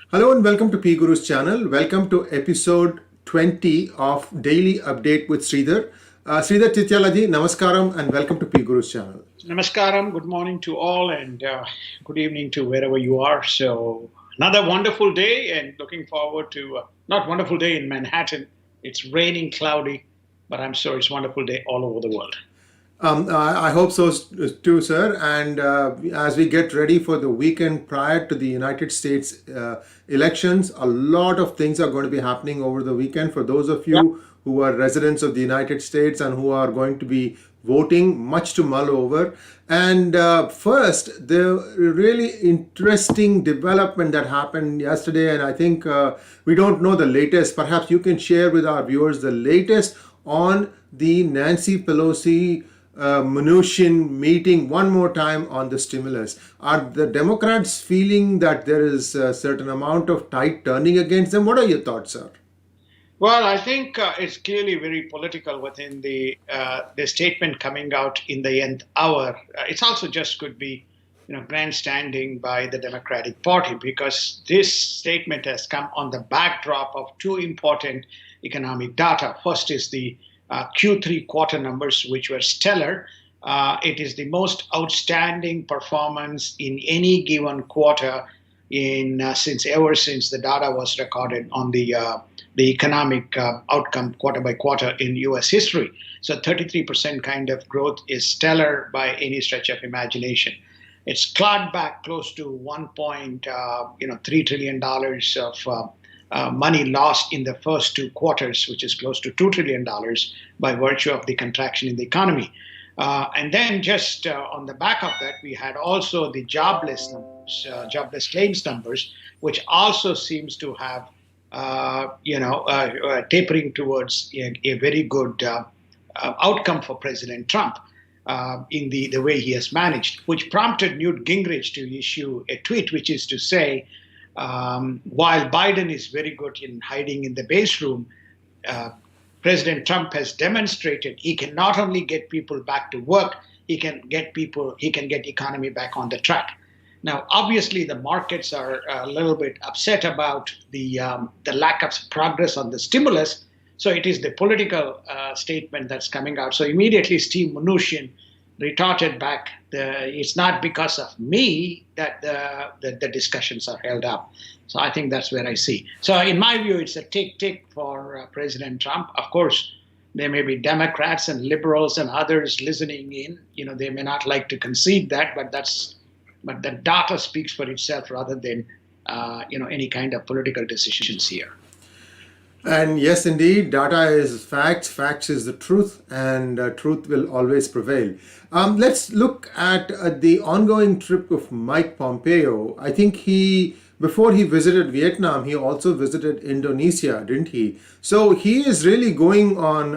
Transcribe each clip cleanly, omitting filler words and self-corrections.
Hello and welcome to PGurus channel. Welcome to episode 20 of Daily Update with Sridhar. Sridhar Chityalaji, Namaskaram and welcome to PGurus channel. Namaskaram. Good morning to all, and good evening to wherever you are. So, another wonderful day, and looking forward to not wonderful day in Manhattan. It's raining, cloudy, but I'm sure it's wonderful day all over the world. I hope so too, sir. And as we get ready for the weekend prior to the United States elections, a lot of things are going to be happening over the weekend. For those of Yeah. you who are residents of the United States and who are going to be voting, much to mull over. And first, the really interesting development that happened yesterday, and I think we don't know the latest. Perhaps you can share with our viewers the latest on the Nancy Pelosi Mnuchin meeting one more time on the stimulus. Are the Democrats feeling that there is a certain amount of tide turning against them? What are your thoughts, sir? Well, I think it's clearly very political within the statement coming out in the nth hour. It's also just could be, grandstanding by the Democratic Party because this statement has come on the backdrop of two important economic data. First is the Q3 quarter numbers, which were stellar. It is the most outstanding performance in any given quarter in since the data was recorded on the economic outcome quarter by quarter in U.S. history. So 33% kind of growth is stellar by any stretch of imagination. It's clawed back close to 1.3 trillion dollars of money lost in the first two quarters, which is close to $2 trillion by virtue of the contraction in the economy. And then just on the back of that, we had also the jobless numbers, jobless claims numbers, which also seems to have, tapering towards a very good outcome for President Trump in the way he has managed, which prompted Newt Gingrich to issue a tweet, which is to say, while Biden is very good in hiding in the base room, uh, President Trump has demonstrated he can not only get people back to work, he can get economy back on the track. Now, obviously, the markets are a little bit upset about the lack of progress on the stimulus. So it is the political statement that's coming out. So immediately, Steve Mnuchin retorted back, it's not because of me that the discussions are held up. So I think that's where I see. So in my view, it's a tick for President Trump. Of course, there may be Democrats and liberals and others listening in. They may not like to concede that, but the data speaks for itself rather than any kind of political decisions here. And yes, indeed, data is facts, facts is the truth, and truth will always prevail. Let's look at the ongoing trip of Mike Pompeo. I think before he visited Vietnam, he also visited Indonesia, didn't he? So he is really going on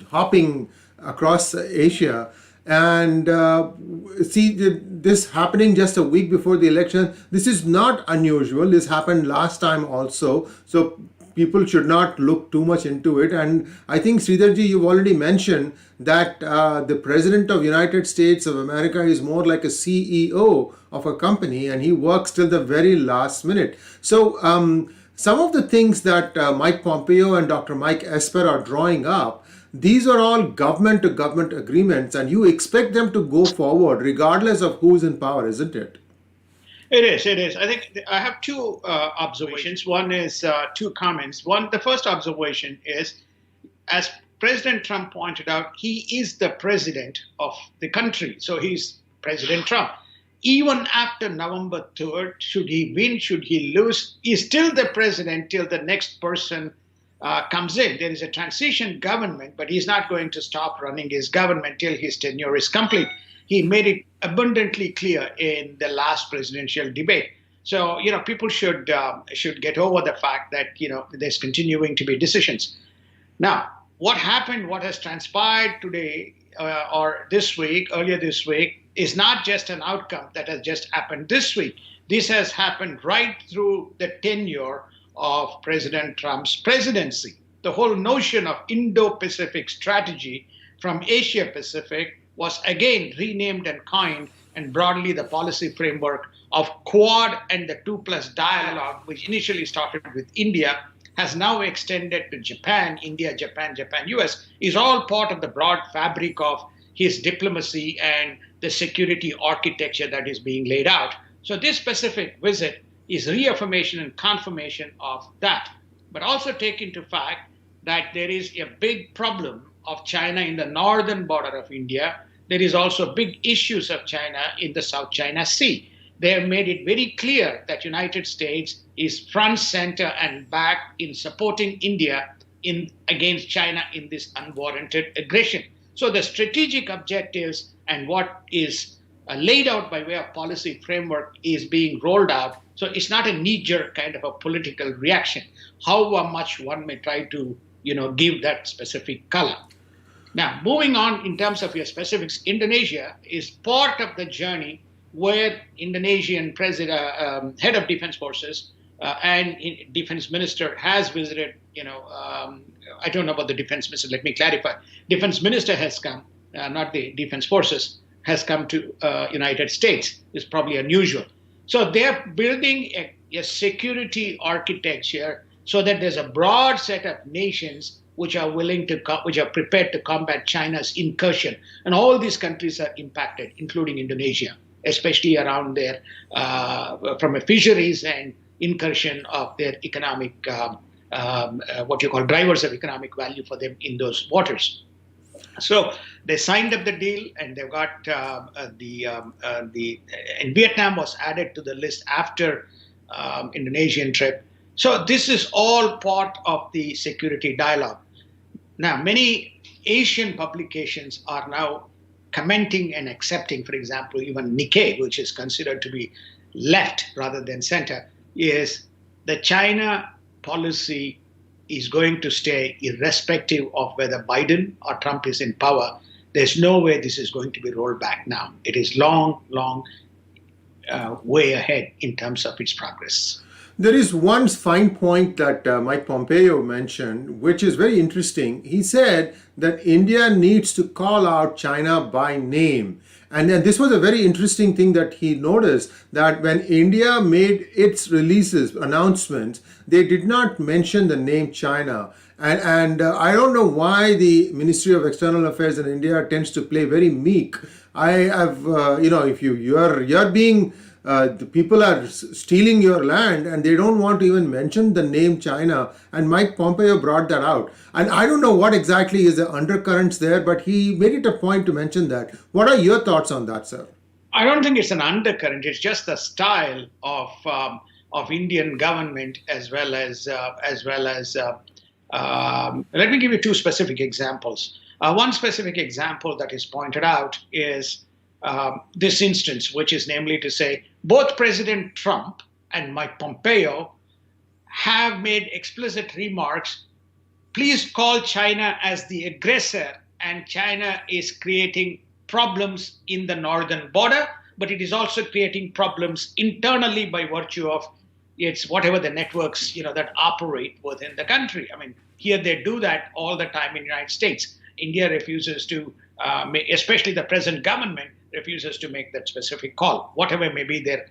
hopping across Asia. And see, this happening just a week before the election, this is not unusual. This happened last time also. So people should not look too much into it. And I think, Sridharji, you've already mentioned that the President of United States of America is more like a CEO of a company and he works till the very last minute. So some of the things that Mike Pompeo and Dr. Mike Esper are drawing up, these are all government to government agreements, and you expect them to go forward regardless of who's in power, isn't it? It is. It is. I think I have two observations. One is two comments. The first observation is, as President Trump pointed out, he is the president of the country. So he's President Trump. Even after November 3rd, should he win, should he lose, he's still the president till the next person comes in. There is a transition government, but he's not going to stop running his government till his tenure is complete. He made it abundantly clear in the last presidential debate. So people should get over the fact that there's continuing to be decisions. Now, what happened, what has transpired today or this week, earlier this week, is not just an outcome that has just happened this week. This has happened right through the tenure of President Trump's presidency. The whole notion of Indo-Pacific strategy from Asia Pacific was again renamed and coined and broadly the policy framework of Quad and the 2+ dialogue, which initially started with India, has now extended to Japan, India, Japan, Japan, US, is all part of the broad fabric of his diplomacy and the security architecture that is being laid out. So this specific visit is reaffirmation and confirmation of that. But also take into fact that there is a big problem of China in the northern border of India. There is also big issues of China in the South China Sea. They have made it very clear that United States is front, center, and back in supporting India against China in this unwarranted aggression. So the strategic objectives and what is laid out by way of policy framework is being rolled out. So it's not a knee-jerk kind of a political reaction, however much one may try to give that specific color. Now, moving on in terms of your specifics, Indonesia is part of the journey where Indonesian head of defense forces and defense minister has visited. I don't know about the defense minister. Let me clarify. Defense minister has come, not the defense forces, has come to United States. It's probably unusual. So they're building a security architecture so that there's a broad set of nations which are which are prepared to combat China's incursion. And all these countries are impacted, including Indonesia, especially around their, from a fisheries and incursion of their economic, what you call drivers of economic value for them in those waters. So they signed up the deal, and they've got and Vietnam was added to the list after Indonesian trip. So this is all part of the security dialogue. Now, many Asian publications are now commenting and accepting, for example, even Nikkei, which is considered to be left rather than center, is the China policy is going to stay irrespective of whether Biden or Trump is in power. There's no way this is going to be rolled back now. It is long, long way ahead in terms of its progress. There is one fine point that Mike Pompeo mentioned, which is very interesting. He said that India needs to call out China by name. And then this was a very interesting thing that he noticed, that when India made its announcements, they did not mention the name China. And I don't know why the Ministry of External Affairs in India tends to play very meek. I have, if you're being the people are stealing your land and they don't want to even mention the name China. And Mike Pompeo brought that out. And I don't know what exactly is the undercurrents there, but he made it a point to mention that. What are your thoughts on that, sir? I don't think it's an undercurrent. It's just the style of Indian government as well as let me give you two specific examples. One specific example that is pointed out is this instance, which is namely to say, both President Trump and Mike Pompeo have made explicit remarks. Please call China as the aggressor, and China is creating problems in the northern border, but it is also creating problems internally by virtue of its whatever the networks that operate within the country. I mean, here they do that all the time in the United States. India refuses to, especially the present government, refuses to make that specific call, whatever may be their,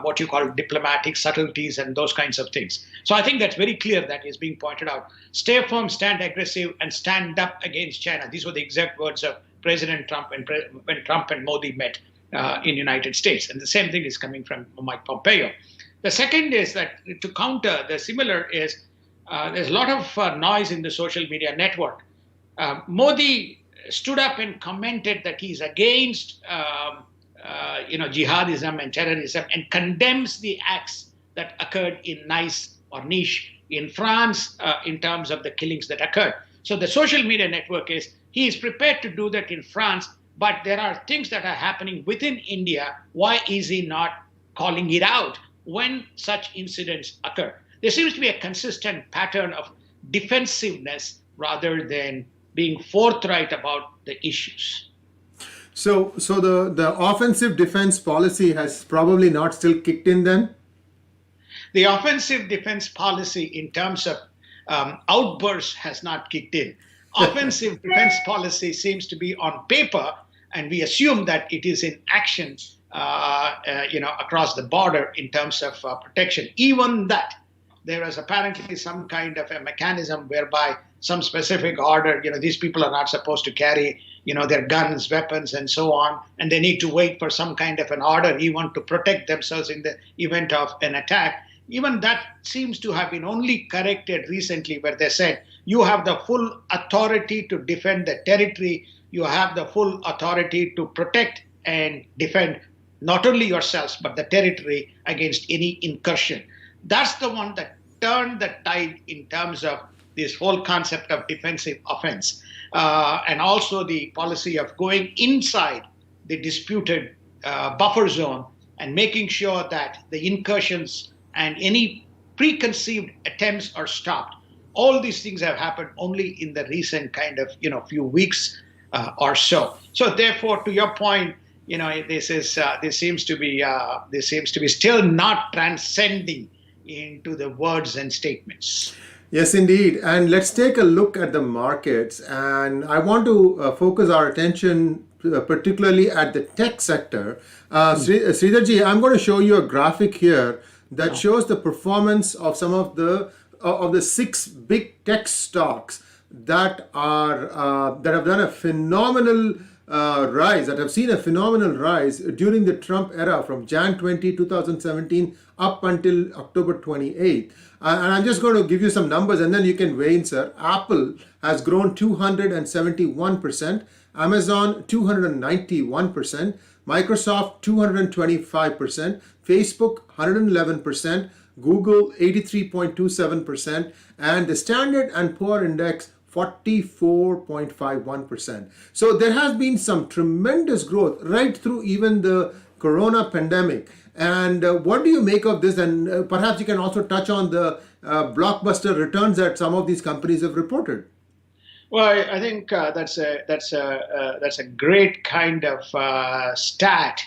what you call diplomatic subtleties and those kinds of things. So I think that's very clear that is being pointed out. Stay firm, stand aggressive, and stand up against China. These were the exact words of President Trump when Trump and Modi met in the United States. And the same thing is coming from Mike Pompeo. The second is that to counter the similar is there's a lot of noise in the social media network. Modi stood up and commented that he's against jihadism and terrorism and condemns the acts that occurred in Nice or Nice in France in terms of the killings that occurred. So the social media network is he is prepared to do that in France, but there are things that are happening within India. Why is he not calling it out when such incidents occur? There seems to be a consistent pattern of defensiveness rather than being forthright about the issues. So the offensive defense policy has probably not still kicked in then? The offensive defense policy in terms of outbursts has not kicked in. Offensive defense policy seems to be on paper, and we assume that it is in action, across the border in terms of protection. Even that, there is apparently some kind of a mechanism whereby some specific order, these people are not supposed to carry, their guns, weapons, and so on, and they need to wait for some kind of an order even to protect themselves in the event of an attack. Even that seems to have been only corrected recently, where they said you have the full authority to defend the territory, you have the full authority to protect and defend not only yourselves but the territory against any incursion. That's the one that turned the tide in terms of this whole concept of defensive offense, and also the policy of going inside the disputed buffer zone and making sure that the incursions and any preconceived attempts are stopped. All these things have happened only in the recent kind of few weeks or so. So therefore, to your point, this seems to be still not transcending into the words and statements. Yes, indeed. And let's take a look at the markets. And I want to focus our attention particularly at the tech sector. Sridharji, I'm going to show you a graphic here that shows the performance of some of the six big tech stocks that have done a phenomenal rise, that have seen a phenomenal rise during the Trump era from Jan 20, 2017 up until October 28th. And I'm just going to give you some numbers and then you can weigh in, sir. Apple has grown 271%, Amazon 291%, Microsoft 225%, Facebook 111%, Google 83.27%, and the Standard & Poor Index 44.51%. So there has been some tremendous growth right through even the corona pandemic. And what do you make of this? And perhaps you can also touch on the blockbuster returns that some of these companies have reported. Well, I think that's a great kind of stat.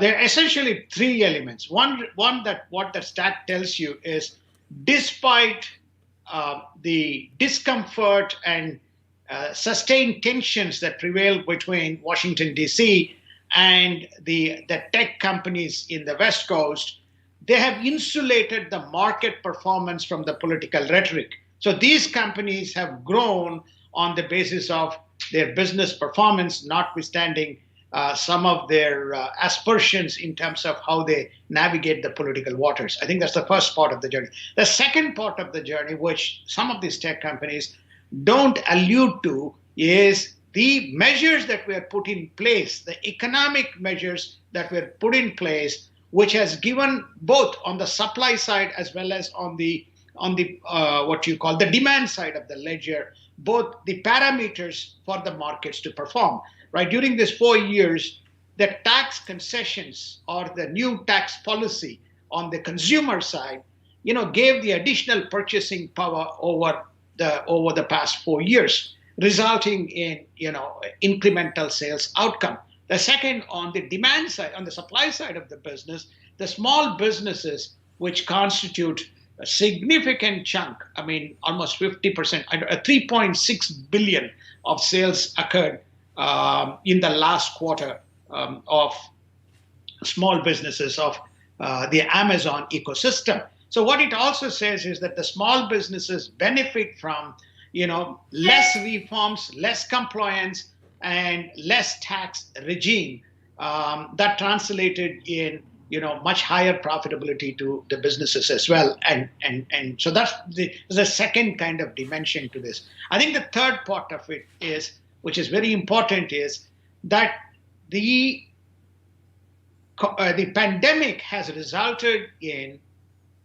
There are essentially three elements. One that what the stat tells you is, despite the discomfort and sustained tensions that prevail between Washington, D.C. and the tech companies in the West Coast, they have insulated the market performance from the political rhetoric. So these companies have grown on the basis of their business performance, notwithstanding some of their aspersions in terms of how they navigate the political waters. I think that's the first part of the journey. The second part of the journey, which some of these tech companies don't allude to, is the measures that were put in place, the economic measures that were put in place, which has given both on the supply side as well as on the what you call the demand side of the ledger, both the parameters for the markets to perform. Right, during these 4 years, the tax concessions or the new tax policy on the consumer side, gave the additional purchasing power over the past 4 years, resulting in incremental sales outcome. The second, on the demand side, on the supply side of the business, the small businesses, which constitute a significant chunk, almost 50%, 3.6 billion of sales occurred in the last quarter of small businesses of the Amazon ecosystem. So what it also says is that the small businesses benefit from, less reforms, less compliance, and less tax regime that translated in, much higher profitability to the businesses as well. And so that's the second kind of dimension to this. I think the third part of it is, which is very important, is that the pandemic has resulted in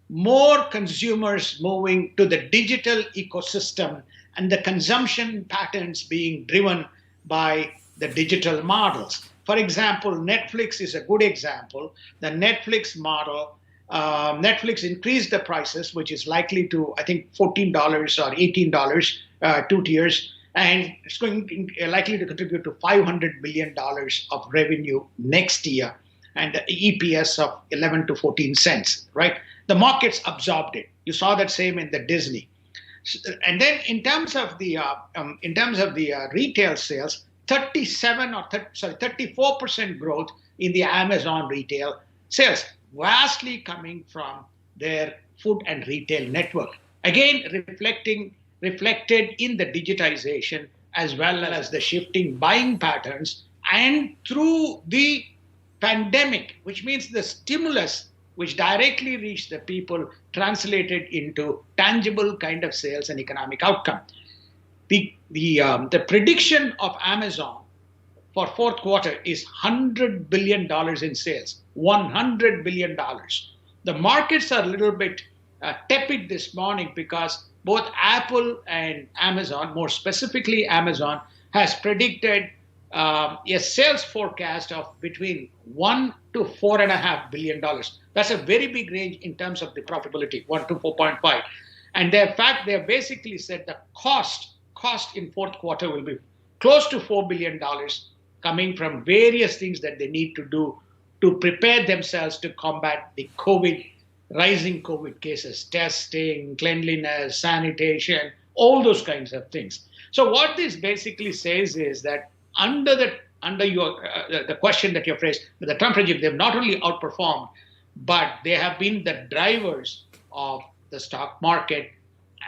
more consumers moving to the digital ecosystem and the consumption patterns being driven by the digital models. For example, Netflix is a good example. The Netflix model, Netflix increased the prices, which is likely to, I think, $14 or $18, 2 tiers, and it's likely to contribute to $500 million of revenue next year, and the EPS of 11 to 14 cents. Right, the markets absorbed it. You saw that same in the Disney. And then in terms of the retail sales, 37 or 30, sorry 34% growth in the Amazon retail sales, vastly coming from their food and retail network. Again, reflected in the digitization as well as the shifting buying patterns, and through the pandemic, which means the stimulus which directly reached the people translated into tangible kind of sales and economic outcome. The prediction of Amazon for fourth quarter is $100 billion in sales. $100 billion. The markets are a little bit tepid this morning because both Apple and Amazon, more specifically Amazon, has predicted a sales forecast of between $1 to $4.5 billion. That's a very big range in terms of the profitability, 1 to 4.5. And they have basically said the cost in fourth quarter will be close to $4 billion, coming from various things that they need to do to prepare themselves to combat the rising COVID cases, testing, cleanliness, sanitation, all those kinds of things. So what this basically says is that under the question that you phrased, the Trump regime, they've not only outperformed, but they have been the drivers of the stock market,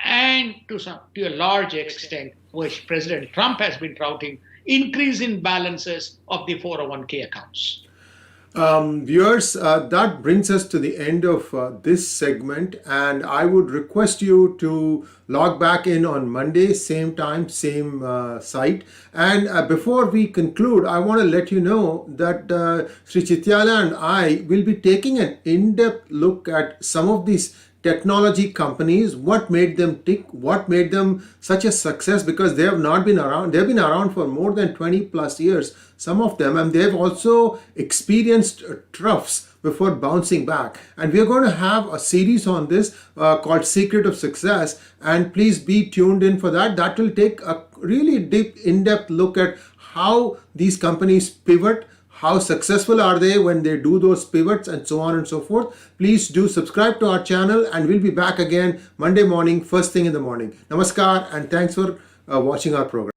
and to a large extent, which President Trump has been touting, increase in balances of the 401k accounts. Viewers, that brings us to the end of this segment, and I would request you to log back in on Monday, same time, same site. And before we conclude, I want to let you know that Sri Chityala and I will be taking an in-depth look at some of these technology companies, what made them tick, what made them such a success, because they have not been around. They've been around for more than 20 plus years, some of them, and they've also experienced troughs before bouncing back. And we're going to have a series on this called Secret of Success, and please be tuned in for that. That will take a really deep, in-depth look at how these companies pivot, how successful are they when they do those pivots, and so on and so forth. Please do subscribe to our channel, and we'll be back again Monday morning, first thing in the morning. Namaskar, and thanks for watching our program.